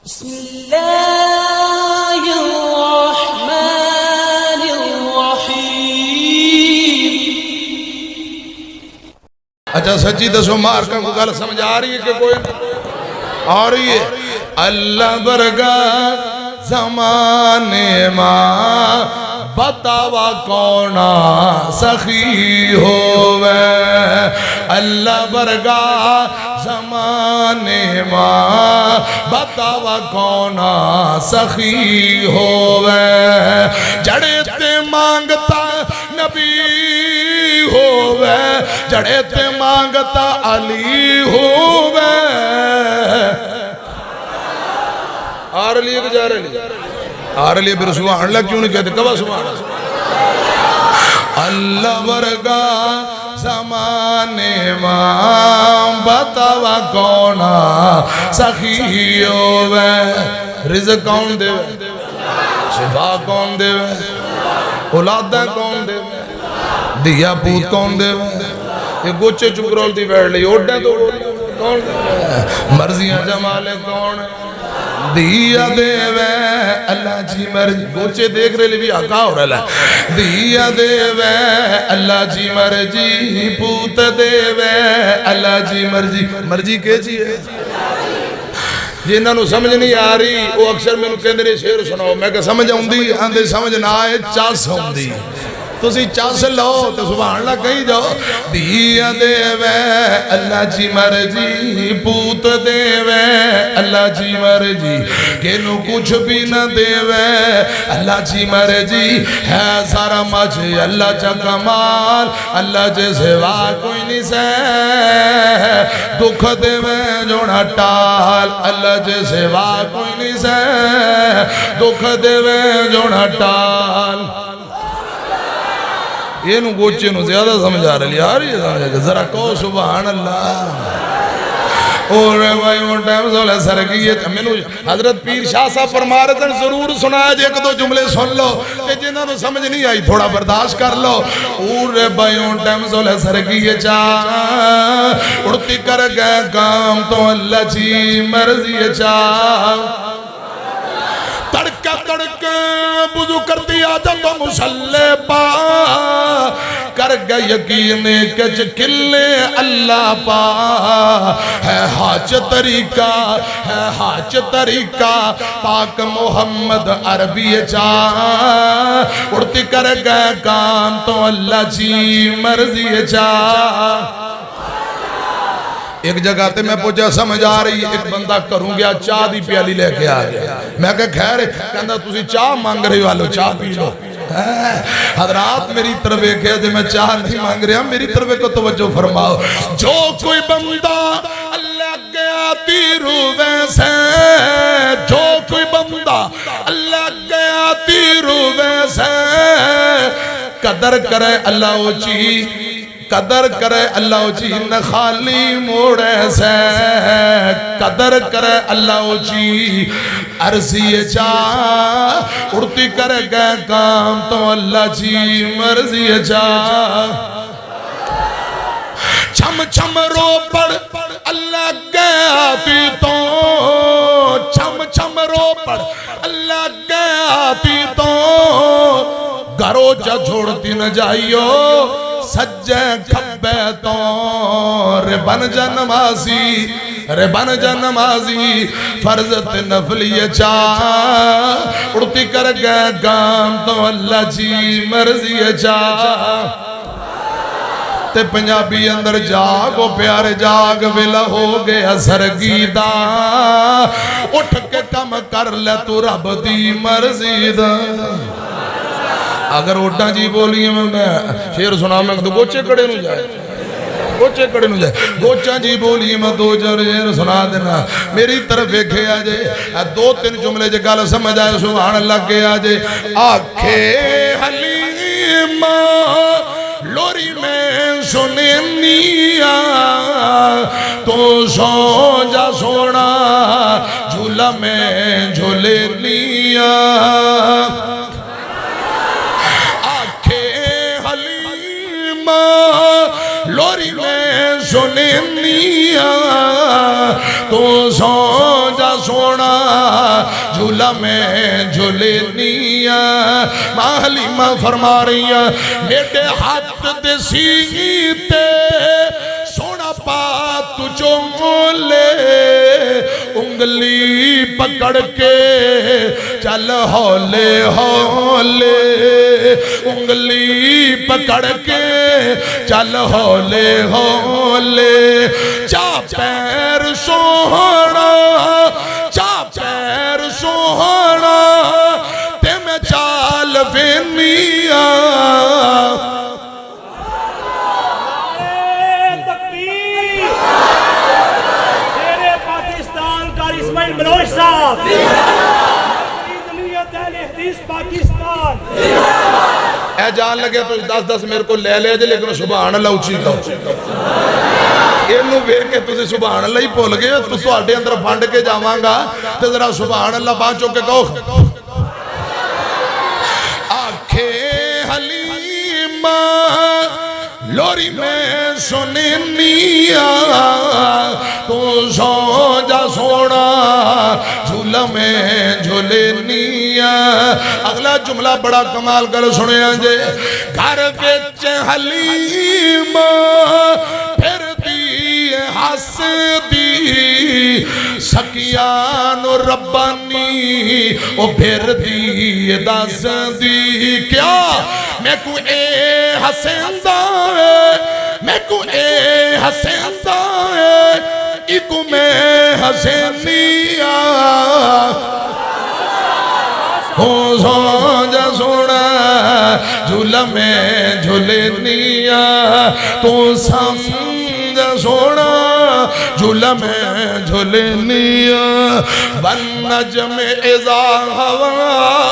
بسم اللہ الرحمن الرحیم۔ اچھا سچی دسو مار کا گل سمجھ آ رہی ہے کہ کوئی آ رہی ہے؟ اللہ برگا زمانے ماں بتاوا کونا سخی ہووے، اللہ برگا زمانے ماں بتاوا کونا سخی ہووے، جڑے تے مانگتا نبی ہووے، جڑے تے مانگتا علی ہووے۔ آ رہی ہے کہ جا رہی ہے؟ آ رہی ہے، پھر سبحان اللہ کیوں نہیں کہتے؟ کبھا سبحان اللہ؟ اللہ ورگا زمانے ماں بتاوا کونا سخی ہووے، رزق کون دے وے، شفا کون دے وے، اولادیں کون دے وے، دیا پوت کون دے وے، یہ گوچے چکرول دی بیٹھ لئی اوڈیں تو کون دے وے، مرضیاں جمالے کون ہے، دیا دے وے اللہ جی مرضی، گوچے دیکھ رہے بھی آقا ہو رہا ہے، دیا دے وے اللہ جی مرضی، پوت دے وے اللہ جی مرضی، مرضی کے جی ہے جنہاں نو سمجھ نہیں آ رہی وہ اکثر میں نو کہندے نے شعر سناؤ، میں کہ سمجھ آؤں دی آندے سمجھ نہ آئے چاس ہوں دی، تسی چاس لو تو سبحان اللہ کہیں جاؤ، دیا دے وے اللہ جی مرضی، پوت دے وے اللہ جی مرضی، کینو کچھ بھی نہ دے وے اللہ جی مرضی، ہے سارا مجھ اللہ چا کمال، اللہ جے سوا کوئی نہیں سے، دکھ دے وے جوڑا ٹال، اللہ جے سوا کوئی نہیں سے، دکھ دے وے جوڑا ٹال۔ یہ نو گوچے نو زیادہ سمجھا رہی آ رہی ہے، ذرا کہو سبحان اللہ۔ اور بھائی وہ ٹائم سولے سرگیت میں نو حضرت پیر شاہ صاحب فرما رہے تھے ضرور سنایا جے ایک دو جملے سن لو کہ جنہاں نو سمجھ نہیں آئی تھوڑا برداشت کر لو۔ اور بھائی وہ ٹائم سولے سرگیت چاہ اڑتی کر گئے کام تو اللہ جی مرضی چاہ، تڑکا تڑکا بزو کر دیا جب تو مسلح پا، کر گئے یقین کچھ کلے اللہ پا، ہے حاج طریقہ ہے حاج طریقہ پاک محمد عربی چاہ، اڑتی کر گئے کام تو اللہ جی مرضی چاہ۔ ایک جگہ تے میں پوچھا سمجھ آ رہی ہے، ایک بندہ کروں گیا چاہ دی پیالی لے کے آ گیا، میں کہا خیر کہندہ تُسی چاہ مانگ رہی والو چاہ پی لو، حضرات میری طرف ایک ہے میں چاہ نہیں مانگ رہا، میری طرف ایک توجہ فرماؤ، جو کوئی بندہ اللہ کے آتی روے سے، جو کوئی بندہ اللہ کے آتی روے سے، قدر کرے اللہ اچھی، قدر کرے اللہ اچھی نہ خالی موڑے سے، قدر کرے اللہ اچھی عرضی چاہ، اڑتی کرے گئے کام تو اللہ جی مرضی چاہ، چھم چھم رو پڑ اللہ کے آتی تو، چھم چھم رو پڑ اللہ کے آتی تو، گھرو جا چھوڑتی نہ جائیو سجے کھبے تو، ربن جنمازی ربن جنمازی فرضت نفلی چاہ، اڑتی کر گئے گام تو اللہ جی مرضی چاہ۔ تے پنجابی اندر جاگو پیارے جاگ ویلا ہو گیا سرگیدہ، اٹھ کے کم کر لے تو رب دی مرضی دا۔ اگر اوٹا جی بولی میں شیر سنا میں تو گوچے کڑے نو جائے، گوچے کڑے نو جائے، گوچا جی بولی میں دو شیر سنا دینا، میری طرف ایکھے آجے دو تین جملے جے گال سمجھ آئے سبحان اللہ کے آجے، آنکھے حلیمہ لوری میں سنینیا، تو سو جا سونا جھولا میں جھولے نیا، لوری میں سنینیا، تو سو جا سونا جھولا میں جھولنیا ماں حلیمہ فرما رہی ہیں میرے ہاتھ دے سیتے سونا پا تجھو مولے انگلی پکڑ کے چل ہولے ہولے انگلی پکڑ کے چل ہولے ہولے چا پیر سوہنا چا پیر سوہنا تے میں چال وینیا منوج صاحب جمعیت اہل حدیث پاکستان اے جان لگے تو 10 میرے کو لے لے جے لیکن سبحان اللہ اچھی کہو اینو ویکھ کے تسی سبحان اللہ ہی بھول گئے تو تواڈے اندر بھنڈ کے جاواں گا تے ذرا سبحان اللہ بات چو کے کہو آنکھیں حلیمہ لوری میں سننیا تو سو جا سونا جھولا میں جھولنیا اگلا جملہ بڑا کمال کر سنے جے گھر وچ حلیمہ پھر دی ہس دی سکیان ربانی او پھر دی دس دی کیا میں کو اے حسندہ میں کو اے حسندہ ایکو میں حسینیا ہوں سوجا سونا جھولا میں جھولنیا تو سمجھا سونا جھولا میں جھولنیا والنجم اذا ہوا